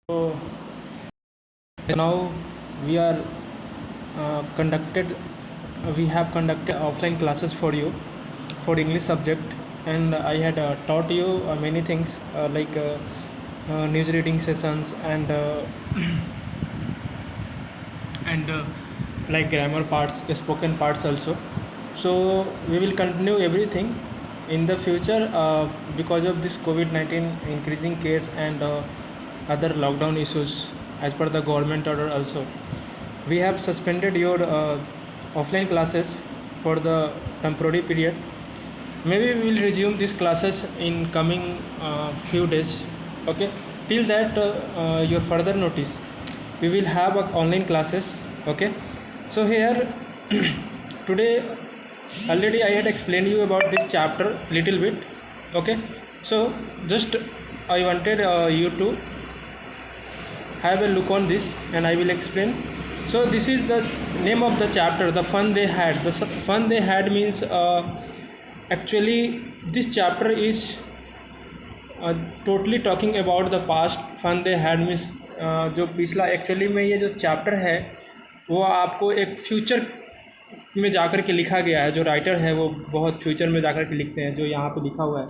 So now we are conducted. We have conducted offline classes for you for English subject, and I had taught you many things like news reading sessions and like grammar parts, spoken parts also. So we will continue everything in the future because of this COVID-19 increasing case and other lockdown issues as per the government order also. We have suspended your offline classes for the temporary period. Maybe we will resume these classes in coming few days. Okay. Till that, your further notice, we will have online classes. Okay. So here today already I had explained you about this chapter little bit. Okay. So just I wanted you to have a look on this and I will explain. So this is the name of the chapter, the fun they had. The fun they had means actually this chapter is totally talking about the past. Fun they had means जो पिछला actually में ये जो chapter है वो आपको एक future में जाकर के लिखा गया है. जो राइटर है वो बहुत फ्यूचर में जाकर के लिखते हैं. जो यहाँ पे लिखा हुआ है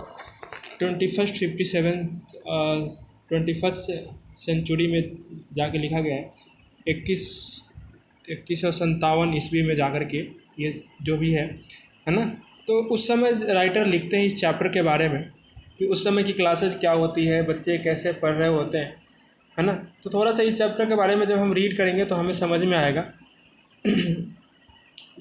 21st सेंचुरी में जाके लिखा गया है. 2157 ईस्वी में जाकर के ये जो भी है ना. तो उस समय राइटर लिखते हैं इस चैप्टर के बारे में कि उस समय की क्लासेस क्या होती है, बच्चे कैसे पढ़ रहे होते हैं, है ना. तो थोड़ा सा इस चैप्टर के बारे में जब हम रीड करेंगे तो हमें समझ में आएगा.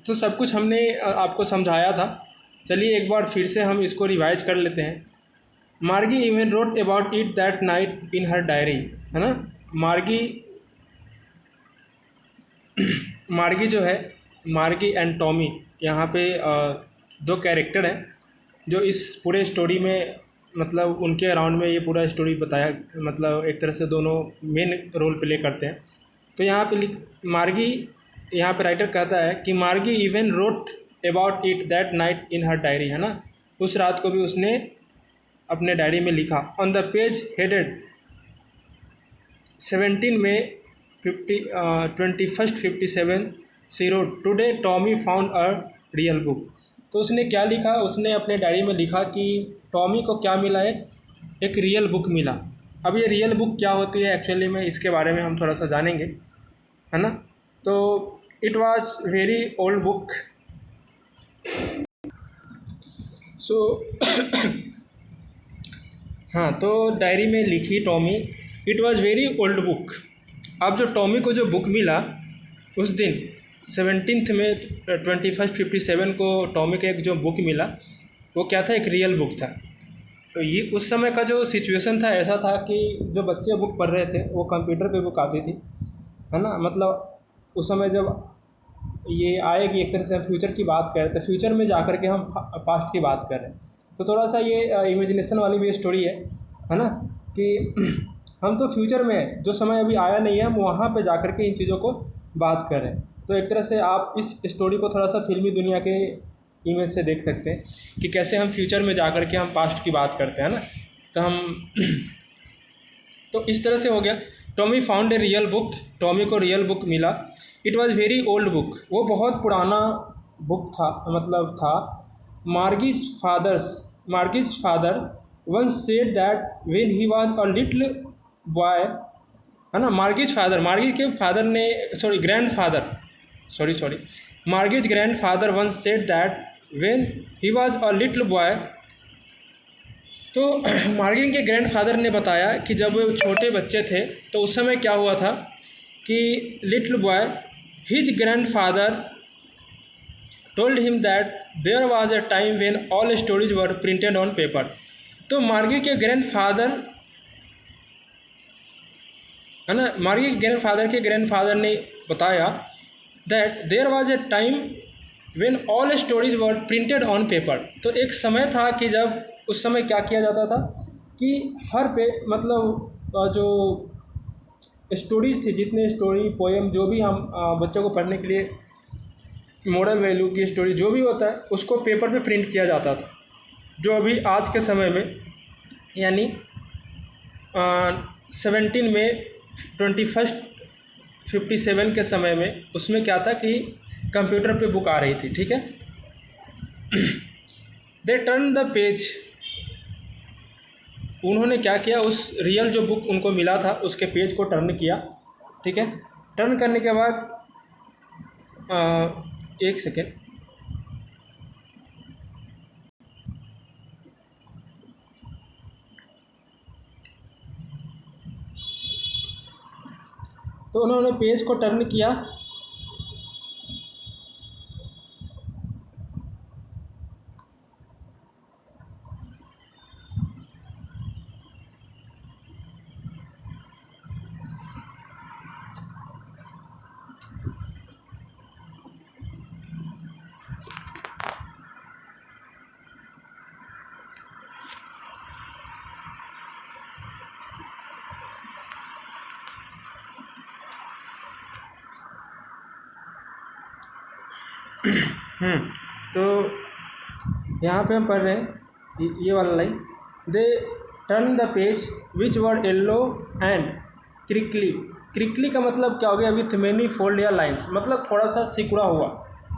तो सब कुछ हमने आपको समझाया था. चलिए एक बार फिर से हम इसको रिवाइज कर लेते हैं. मार्गी even wrote about it that night in her diary, है ना. मार्गी जो है, मार्गी एंड टॉमी, यहाँ पे दो कैरेक्टर हैं जो इस पूरे स्टोरी में मतलब उनके अराउंड में ये पूरा स्टोरी बताया. मतलब एक तरह से दोनों मेन रोल प्ले करते हैं. तो यहाँ पे मार्गी, यहाँ पे राइटर कहता है कि मार्गी even wrote about it that night in her diary, है ना. उस रात को भी उसने अपने डायरी में लिखा. ऑन द पेज हेडेड 17 में 2157 today Tommy found a real book. तो उसने क्या लिखा, उसने अपने डायरी में लिखा कि टॉमी को क्या मिला, एक रियल बुक मिला. अब ये रियल बुक क्या होती है एक्चुअली में, इसके बारे में हम थोड़ा सा जानेंगे, है ना. तो it was very old book. So हाँ, तो डायरी में लिखी Tommy, it was very old book. अब जो टॉमी को जो बुक मिला उस दिन 17 में 2157 को टॉमी के एक जो बुक मिला वो क्या था, एक रियल बुक था. तो ये उस समय का जो सिचुएशन था ऐसा था कि जो बच्चे बुक पढ़ रहे थे वो कंप्यूटर पे बुक आती थी, है ना. मतलब उस समय जब ये आएगी, एक तरह से हम फ्यूचर की बात कर रहे थे, फ्यूचर में जा कर के हम पास्ट की बात कर रहे हैं. तो थोड़ा सा ये इमेजिनेशन वाली भी स्टोरी है ना, कि हम तो फ्यूचर में जो समय अभी आया नहीं है हम वहाँ पे जा कर के इन चीज़ों को बात कर रहे हैं. तो एक तरह से आप इस स्टोरी को थोड़ा सा फिल्मी दुनिया के इमेज से देख सकते हैं कि कैसे हम फ्यूचर में जा कर के हम पास्ट की बात करते हैं ना. तो हम तो इस तरह से हो गया. Tommy found a real book, Tommy को रियल बुक मिला. It was very old book, वो बहुत पुराना बुक था, मतलब था. मार्गीज father once said that when he was a little boy, है ना. मार्गीज के फादर ने मार्गीज grandfather once said that when he was a little boy. तो मार्गीज के ग्रैंडफादर ने बताया कि जब वो छोटे बच्चे थे तो उस समय क्या हुआ था कि little boy, his grandfather told him that there was a time when all stories were printed on paper. तो मार्गी के ग्रैंडफादर, है ना, मार्गी के ग्रैंडफादर ने बताया that there was a time when all stories were printed on paper. तो एक समय था कि जब उस समय क्या किया जाता था कि हर पे मतलब जो स्टोरीज थी, जितने स्टोरी पोएम जो भी हम बच्चों को पढ़ने के लिए मोरल वैल्यू की स्टोरी जो भी होता है उसको पेपर पे प्रिंट किया जाता था. जो अभी आज के समय में यानी 17 में 2157 के समय में उसमें क्या था कि कंप्यूटर पे बुक आ रही थी, ठीक है। दे टर्न द पेज, उन्होंने क्या किया, उस रियल जो बुक उनको मिला था उसके पेज को टर्न किया, ठीक है। टर्न करने के बाद एक सेकेंड, तो उन्होंने पेज को टर्न किया, तो यहाँ पे हम पढ़ रहे हैं ये वाला line, they turn the page which were yellow and crinkly. Crinkly का मतलब क्या हो गया, विथ मैनी फोल्ड या लाइन्स, मतलब थोड़ा सा सिकुड़ा हुआ,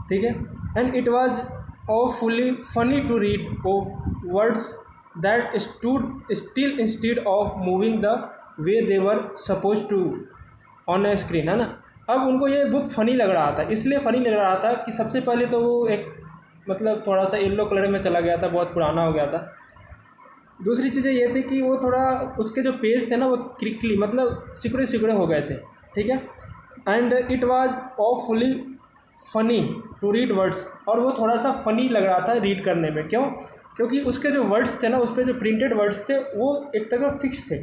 ठीक है। And it was awfully funny to read of words that stood still instead of moving the way they were supposed to on a screen, है ना। अब उनको ये बुक फ़नी लग रहा था, इसलिए फ़नी लग रहा था कि सबसे पहले तो वो एक मतलब थोड़ा सा येलो कलर में चला गया था, बहुत पुराना हो गया था। दूसरी चीज़ें ये थी कि वो थोड़ा उसके जो पेज थे ना वो क्रिकली मतलब सिकुड़े सिकुड़े हो गए थे, ठीक है। And it was awfully funny to read words, और वो थोड़ा सा फ़नी लग रहा था रीड करने में। क्यों? क्योंकि उसके जो वर्ड्स थे ना, उस पर जो प्रिंटेड वर्ड्स थे वो एक तरह फिक्स थे,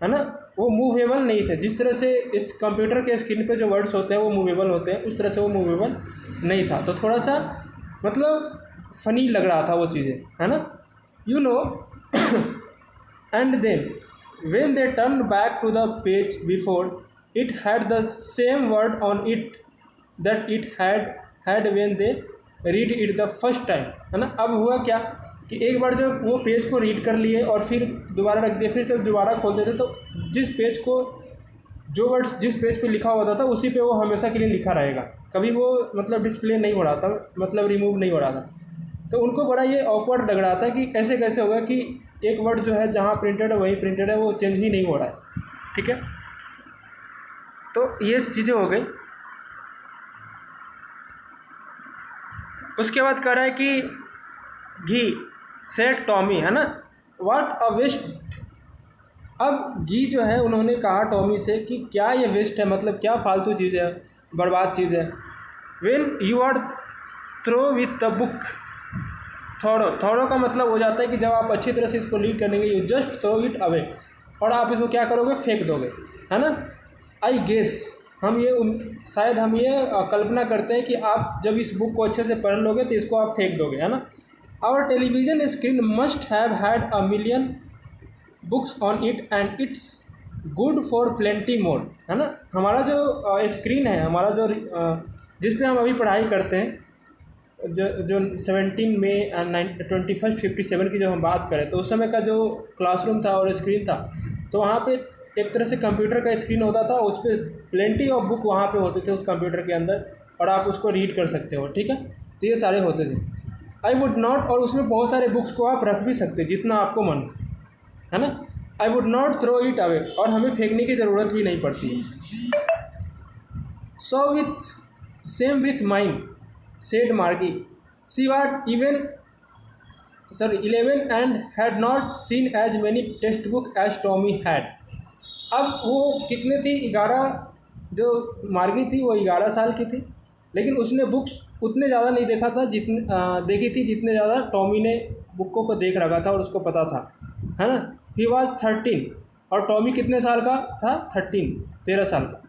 है ना, वो मूवेबल नहीं थे। जिस तरह से इस कंप्यूटर के स्क्रीन पे जो वर्ड्स होते हैं वो मूवेबल होते हैं, उस तरह से वो मूवेबल नहीं था। तो थोड़ा सा मतलब फ़नी लग रहा था वो चीज़ें, है ना, you know. And then when they turned back to the page before, it had the same word on it that it had when they read it the first time, है ना। अब हुआ क्या कि एक बार जब वो पेज को रीड कर लिए और फिर दोबारा रख दिए, फिर से दोबारा खोल देते, तो जिस पेज को जो वर्ड्स जिस पेज पे लिखा होता था उसी पे वो हमेशा के लिए लिखा रहेगा, कभी वो मतलब डिस्प्ले नहीं हो रहा था, मतलब रिमूव नहीं हो रहा था। तो उनको बड़ा ये ऑकवर्ड लग रहा था कि ऐसे कैसे होगा कि एक वर्ड जो है जहाँ प्रिंटेड है वही प्रिंटेड है, वो चेंज ही नहीं हो रहा है, ठीक है। तो ये चीज़ें हो गई। उसके बाद कह रहा है कि घी सेड टॉमी, है ना, व्हाट अ वेस्ट। अब घी जो है उन्होंने कहा टॉमी से कि क्या ये वेस्ट है, मतलब क्या फालतू चीज़ है, बर्बाद चीज़ है। When you are through with the book, थोड़ो का मतलब हो जाता है कि जब आप अच्छी तरह से इसको रीड करेंगे, you just throw it away, और आप इसको क्या करोगे, फेंक दोगे, है ना। आई गेस, शायद हम ये कल्पना करते हैं कि आप जब इस बुक को अच्छे से पढ़ लोगे तो इसको आप फेंक दोगे, है ना। Our television screen must have had a million books on it and it's good for plenty more, है ना। हमारा जो स्क्रीन है, हमारा जो जिस पे हम अभी पढ़ाई करते हैं, जो 17 में 2157 की जब हम बात करें, तो उस समय का जो क्लासरूम था और स्क्रीन था, तो वहाँ पे एक तरह से कंप्यूटर का स्क्रीन होता था, उस पर प्लेंटी ऑफ बुक वहाँ पे होते थे उस कंप्यूटर के अंदर, और आप उसको रीड कर सकते हो, ठीक है। तो ये सारे होते थे। आई वुड नॉट, और उसमें बहुत सारे बुक्स को आप रख भी सकते जितना आपको मन, है ना। I would not throw it away, और हमें फेंकने की ज़रूरत भी नहीं पड़ती है। So with same with mind said Margie. She was 11 and had not seen as many textbooks as Tommy had. अब वो कितने थी, 11, जो मार्गी थी वो 11 साल की थी, लेकिन उसने बुक्स उतने ज़्यादा नहीं देखा था देखी थी जितने ज़्यादा टॉमी ने बुकों को देख रखा था और उसको पता था, है ना। ही वॉज 13, और टॉमी कितने साल का था, 13 साल का।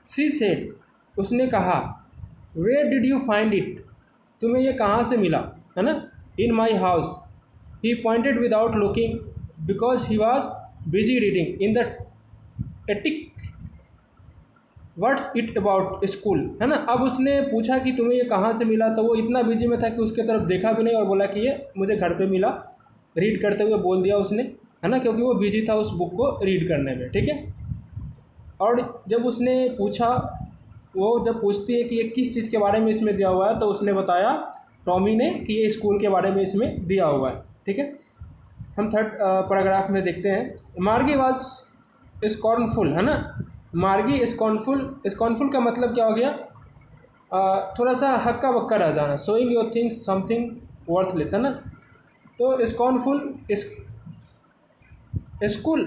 सी सेड, उसने कहा, where did you find it, तुम्हें ये कहाँ से मिला, है ना। In my house, he pointed without looking because he was busy reading in the attic. What's it about school, है ना। अब उसने पूछा कि तुम्हें ये कहाँ से मिला, तो वो इतना बिजी में था कि उसके तरफ देखा भी नहीं और बोला कि ये मुझे घर पे मिला, रीड करते हुए बोल दिया उसने। है ना, क्योंकि वो बिजी था उस बुक को रीड करने में, ठीक है। और जब उसने पूछा, वो जब पूछती है कि ये किस चीज़ के बारे में इसमें दिया हुआ है, तो उसने बताया टॉमी ने कि ये स्कूल के बारे में इसमें दिया हुआ है, ठीक है। हम थर्ड पैराग्राफ में देखते हैं, मार्गी वाज स्कॉर्नफुल, है ना। मार्गी स्कॉर्नफुल का मतलब क्या हो गया, थोड़ा सा हक्का बक्का रह जाना, showing your things something worthless, है ना। तो स्कॉर्नफुल स्कूल,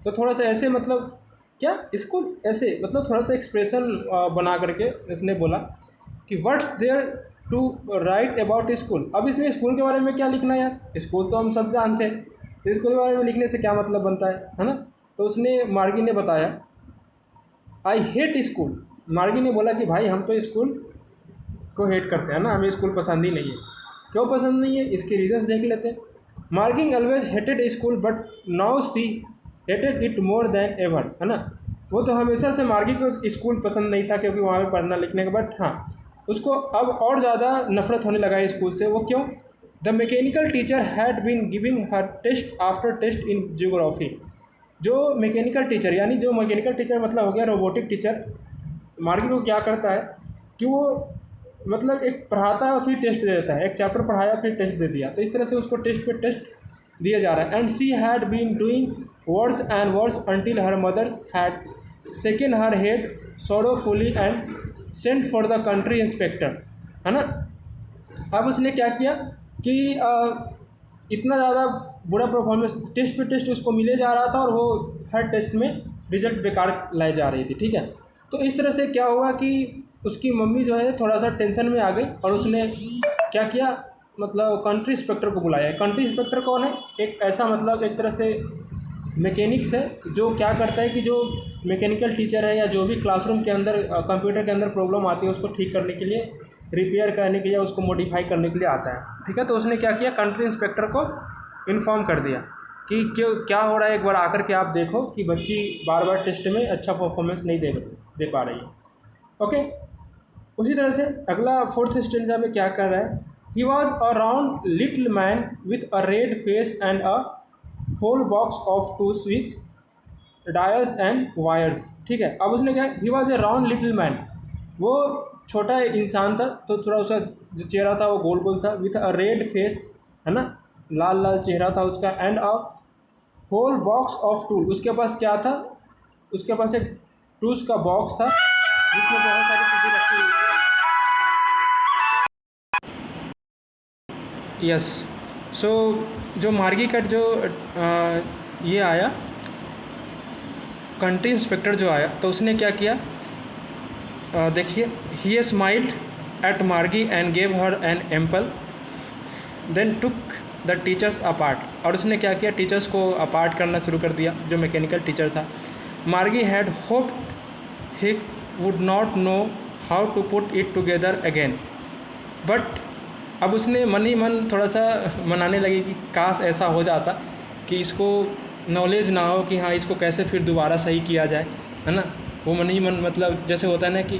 तो थोड़ा सा ऐसे मतलब क्या स्कूल ऐसे मतलब थोड़ा सा एक्सप्रेशन बना करके इसने बोला कि what's there to write about school. अब इसमें स्कूल के बारे में क्या लिखना है यार, स्कूल तो हम सब जानते हैं, तो स्कूल के बारे में लिखने से क्या मतलब बनता है ना। तो उसने मार्गी ने बताया आई हेट स्कूल। मार्गी ने बोला कि भाई हम तो स्कूल को हेट करते हैं ना, हमें स्कूल पसंद ही नहीं है। क्यों पसंद नहीं है, इसके रीजंस देख लेते हैं। मार्गी always hated school but now see hated it more than ever, है ना। वो तो हमेशा से मार्गी को स्कूल पसंद नहीं था क्योंकि वहाँ पे पढ़ना लिखने का, बट हाँ उसको अब और ज़्यादा नफरत होने लगा है स्कूल से। वो क्यों, the mechanical teacher had been giving her test after test in geography. जो मैकेनिकल टीचर, यानी जो मैकेनिकल टीचर मतलब हो गया रोबोटिक टीचर, मार्गी को क्या करता है कि वो मतलब एक पढ़ाता है और फिर टेस्ट दे देता है, एक चैप्टर पढ़ाया फिर टेस्ट दे दिया, तो इस तरह से उसको टेस्ट पे टेस्ट दिया जा रहा है। And she had been doing worse and worse until her mothers had second her head sorrowfully and sent for the country inspector, है ना। अब उसने क्या किया कि इतना ज़्यादा बुरा परफॉर्मेंस, टेस्ट पे टेस्ट उसको मिले जा रहा था और वो हर टेस्ट में रिजल्ट बेकार लाई जा रही थी, ठीक है। तो इस तरह से क्या हुआ कि उसकी मम्मी जो है थोड़ा सा टेंशन में आ गई और उसने क्या किया, मतलब कंट्री इंस्पेक्टर को बुलाया। कंट्री इंस्पेक्टर कौन है, एक ऐसा मतलब एक तरह से मैकेनिक्स है जो क्या करता है कि जो मैकेनिकल टीचर है या जो भी क्लासरूम के अंदर कंप्यूटर के अंदर प्रॉब्लम आती है उसको ठीक करने के लिए, रिपेयर करने के लिए, उसको मॉडिफाई करने के लिए आता है, ठीक है। तो उसने क्या किया, कंट्री इंस्पेक्टर को इन्फॉर्म कर दिया कि क्यों क्या हो रहा है, एक बार आकर के आप देखो कि बच्ची बार बार टेस्ट में अच्छा परफॉर्मेंस नहीं दे पा रही है, ओके। उसी तरह से अगला फोर्थ स्टेंजा में क्या कर रहा है, he was a round little man with a red face and a whole box of tools with dials and wires, ठीक है। अब उसने क्या, he was a round little man, वो छोटा इंसान था तो थोड़ा उसका जो चेहरा था वो गोल गोल था, विथ अ रेड फेस, है ना, लाल लाल चेहरा था उसका, and a whole box of tool, उसके पास क्या था, उसके पास एक टूल्स का बॉक्स था जिसमें बहुत सारी चीज़ें रखी हुई थी। यस, सो जो मार्गी का जो ये आया कंट्री इंस्पेक्टर जो आया, तो उसने क्या किया, देखिए, he smiled at Margie and gave her an apple then took the teacher's apart. और उसने क्या किया, टीचर्स को अपार्ट करना शुरू कर दिया, जो मैकेनिकल टीचर था। Margie had hoped he would not know how to put it together again, but अब उसने मन ही मन थोड़ा सा मनाने लगी कि काश ऐसा हो जाता कि इसको नॉलेज ना हो कि हाँ इसको कैसे फिर दोबारा सही किया जाए, है ना। वो मन ही मन मतलब जैसे होता है ना कि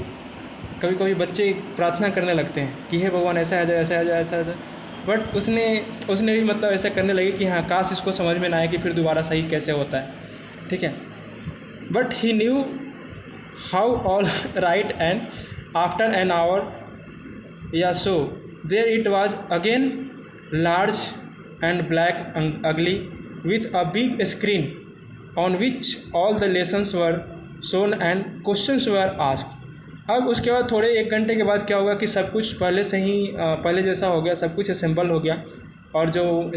कभी कभी बच्चे प्रार्थना करने लगते हैं कि हे भगवान ऐसा है जाए, ऐसा है जाए, ऐसा है जाए, बट उसने भी मतलब ऐसा करने लगी कि हाँ काश इसको समझ में ना आए कि फिर दोबारा सही कैसे होता है, ठीक है। But he knew how all right and after an hour या so there it was again large and black ugly with a big screen on which all the lessons were shown and questions were asked. अब उसके बाद थोड़े एक घंटे के बाद क्या होगा कि सब कुछ पहले से ही पहले जैसा हो गया, सब कुछ असेंबल हो गया और जो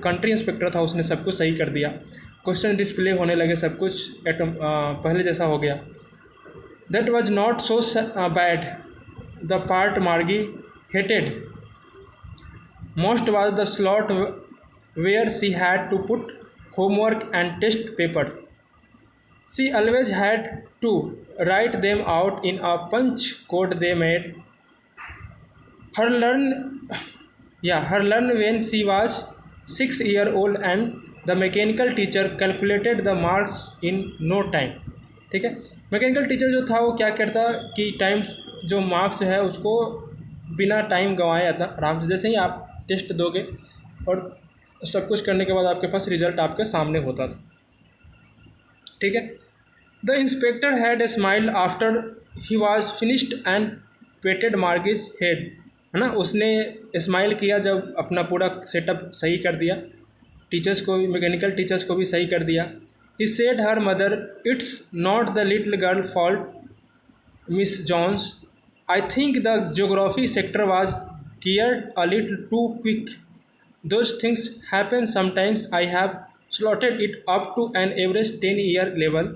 कंट्री इंस्पेक्टर था उसने सब कुछ सही कर दिया, क्वेश्चन डिस्प्ले होने लगे, सब कुछ पहले जैसा हो गया। That was not so bad, the part Margie hated most was the slot where she had to put homework and test paper. She always had to write them out in a punch code they made her learn when she was 6 years old, and the mechanical teacher calculated the marks in no time, ठीक है। Mechanical teacher जो था वो क्या करता कि time जो marks है उसको बिना टाइम गंवाए आराम से, जैसे ही आप टेस्ट दोगे और सब कुछ करने के बाद आपके पास रिजल्ट आपके सामने होता था। ठीक है। The inspector had smiled after he was finished and patted Margie's head, है ना, उसने स्माइल किया जब अपना पूरा सेटअप सही कर दिया, टीचर्स को भी, मैकेनिकल टीचर्स को भी सही कर दिया। He said her mother, it's not the little girl fault Miss Jones, I think the geography sector was geared a little too quick, those things happen sometimes. I have slotted it up to an average 10-year level.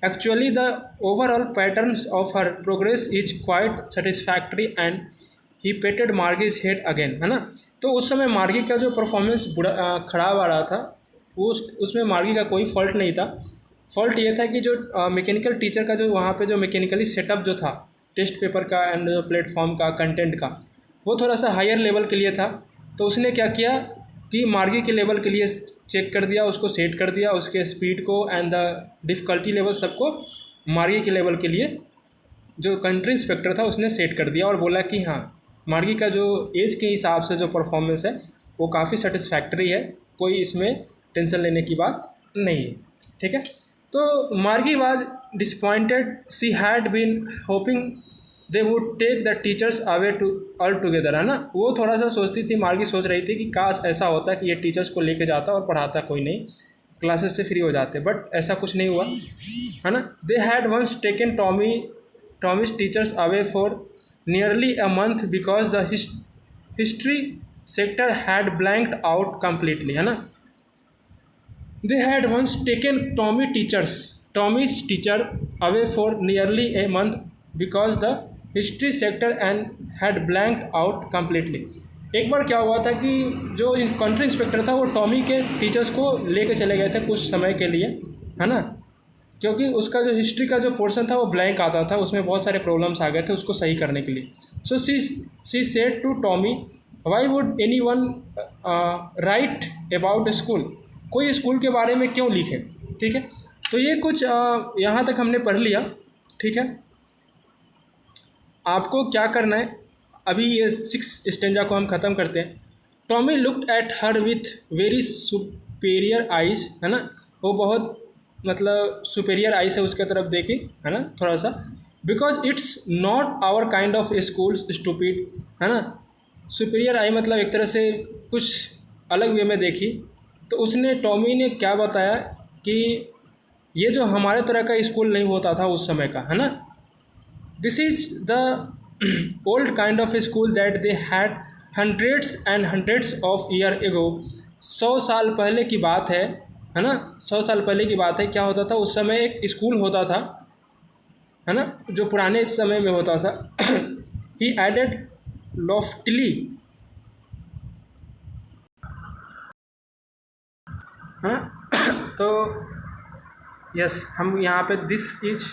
Actually, the overall patterns of her progress is quite satisfactory and he patted Margie's head again, है ना। तो उस समय मार्गी का जो performance खराब आ रहा था, वो उसमें मार्गी का कोई फॉल्ट नहीं था। फॉल्ट ये था कि जो मैकेनिकल टीचर का जो वहाँ पे जो मैकेनिकली सेटअप जो था टेस्ट पेपर का एंड प्लेटफॉर्म का कंटेंट का, वो थोड़ा सा हायर लेवल के लिए था। तो उसने क्या किया कि मार्गी के लेवल के लिए चेक कर दिया, उसको सेट कर दिया, उसके स्पीड को एंड द डिफ़िकल्टी लेवल सबको मार्गी के लेवल के लिए जो कंट्री इंस्पेक्टर था उसने सेट कर दिया और बोला कि हाँ, मार्गी का जो एज के हिसाब से जो परफॉर्मेंस है वो काफ़ी सेटिस्फैक्ट्री है, कोई इसमें टेंशन लेने की बात नहीं है। ठीक है। तो Margie was disappointed, she had been hoping they would take the teachers away to all together, है ना। वो थोड़ा सा सोचती थी, मार्गी सोच रही थी कि काश ऐसा होता कि ये टीचर्स को लेके जाता और पढ़ाता, कोई नहीं, क्लासेस से फ्री हो जाते, बट ऐसा कुछ नहीं हुआ, है ना। They had once taken Tommy's teachers away for nearly a month because the history sector had blanked out completely, है ना। They had once taken Tommy's teacher away for nearly a month because the history sector and had blanked out completely. एक बार क्या हुआ था कि जो country inspector था वो टॉमी के टीचर्स को लेके चले गए थे कुछ समय के लिए, है ना, क्योंकि उसका जो हिस्ट्री का जो पोर्शन था वो ब्लैंक आता था, उसमें बहुत सारे प्रॉब्लम्स आ गए थे उसको सही करने के लिए। So she said to Tommy, why would anyone write about school, कोई स्कूल के बारे में क्यों लिखे। ठीक है। तो ये कुछ यहाँ तक हमने पढ़ लिया। ठीक है। आपको क्या करना है, अभी ये 6 स्टेंजा को हम ख़त्म करते हैं। Tommy looked at her with very superior eyes, है ना, वो बहुत मतलब सुपेरियर आई से उसके तरफ देखी, है ना, थोड़ा सा, because it's not our kind of school stupid, है ना। सुपेरियर आई मतलब एक तरह से कुछ अलग वे में देखी। तो उसने टॉमी ने क्या बताया कि ये जो हमारे तरह का स्कूल नहीं होता था उस समय का, है ना, this is the old kind of school that they had hundreds and hundreds of year ago. 100 साल पहले की बात है ना, 100 साल पहले की बात है। क्या होता था उस समय, एक स्कूल होता था, है ना, जो पुराने समय में होता था। ही एडेड लॉफ्टली, है ना। तो यस, हम यहाँ पे this is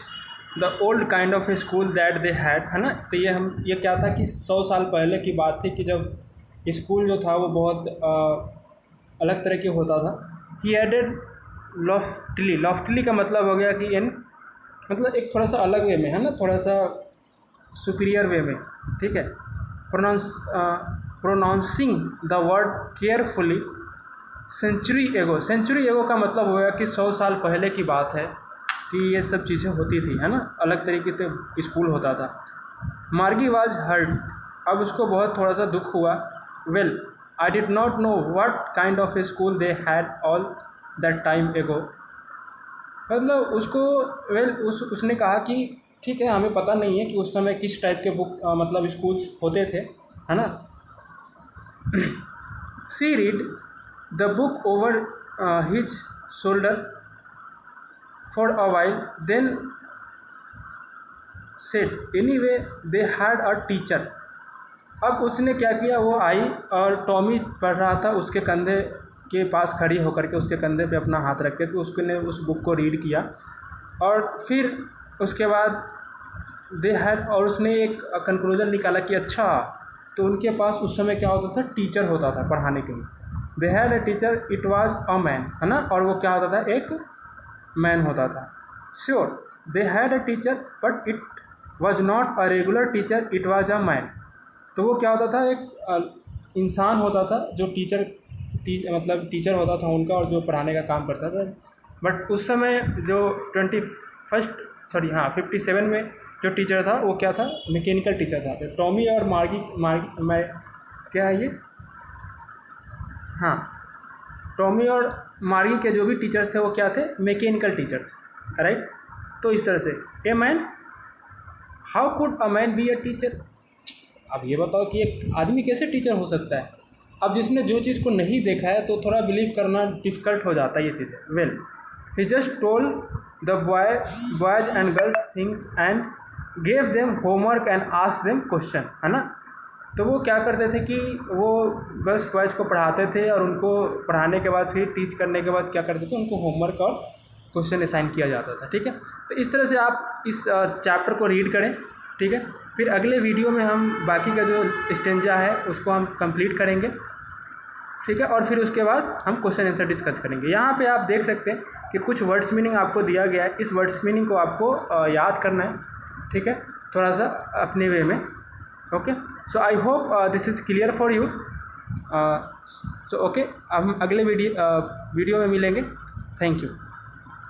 the old kind of A school that they had, है ना। तो ये क्या था कि 100 साल पहले की बात थी कि जब स्कूल जो था वो बहुत अलग तरह के होता था। ही एडेड लॉफ्टली का मतलब हो गया कि इन मतलब एक थोड़ा सा अलग वे में, है ना, थोड़ा सा सुपीरियर वे में। ठीक है। Pronouncing the word carefully, century ago का मतलब हो गया कि 100 साल पहले की बात है कि ये सब चीज़ें होती थी, है ना, अलग तरीके से स्कूल होता था। मार्गी वाज हर्ट, अब उसको बहुत थोड़ा सा दुख हुआ। Well, I did not know what kind of A school they had all that time एगो, मतलब उसको उसने कहा कि ठीक है, हमें पता नहीं है कि उस समय किस टाइप के बुक मतलब स्कूल्स होते थे, है ना। She read the book over his shoulder for a while, then said anyway they had a teacher. अब उसने क्या किया, वो आई और टॉमी पढ़ रहा था, उसके कंधे के पास खड़ी होकर के उसके कंधे पे अपना हाथ रख के, तो उसने उस बुक को रीड किया और फिर उसके बाद दे हैड, और उसने एक कंक्लूजन निकाला कि अच्छा, तो उनके पास उस समय क्या होता था, टीचर होता था पढ़ाने के लिए। They had a teacher, it was a man, है ना, और वो क्या होता था, एक मैन होता था। Sure, they had a teacher but it was not a regular teacher, it was a man. तो वो क्या होता था, एक इंसान होता था जो टीचर मतलब टीचर होता था उनका और जो पढ़ाने का काम करता था। बट उस समय जो 57 में जो टीचर था वो क्या था, मैकेनिकल टीचर था। तो टॉमी और क्या है ये, हाँ, टॉमी और मार्गी के जो भी टीचर्स थे वो क्या थे, मैकेनिकल टीचर थे, राइट। तो इस तरह से a man, how could a man be a teacher. अब ये बताओ कि एक आदमी कैसे टीचर हो सकता है। अब जिसने जो चीज़ को नहीं देखा है तो थोड़ा बिलीव करना डिफ़िकल्ट हो जाता है ये चीज़ें। Well, he just told the boys and girls things and gave them homework and asked them question, है ना। तो वो क्या करते थे कि वो गर्ल्स बॉयज़ को पढ़ाते थे और उनको पढ़ाने के बाद फिर टीच करने के बाद क्या करते थे, उनको होमवर्क और क्वेश्चन असाइन किया जाता था, ठीक है। तो इस तरह से आप इस चैप्टर को रीड करें, ठीक है। फिर अगले वीडियो में हम बाकी का जो स्टेंजा है उसको हम कंप्लीट करेंगे, ठीक है। और फिर उसके बाद हम क्वेश्चन आंसर डिस्कस करेंगे। यहाँ पे आप देख सकते हैं कि कुछ वर्ड्स मीनिंग आपको दिया गया है। इस वर्ड्स मीनिंग को आपको याद करना है, ठीक है, थोड़ा सा अपने वे में। Okay, so I hope this is clear for you. So okay, हम अगले वीडियो में मिलेंगे। Thank you.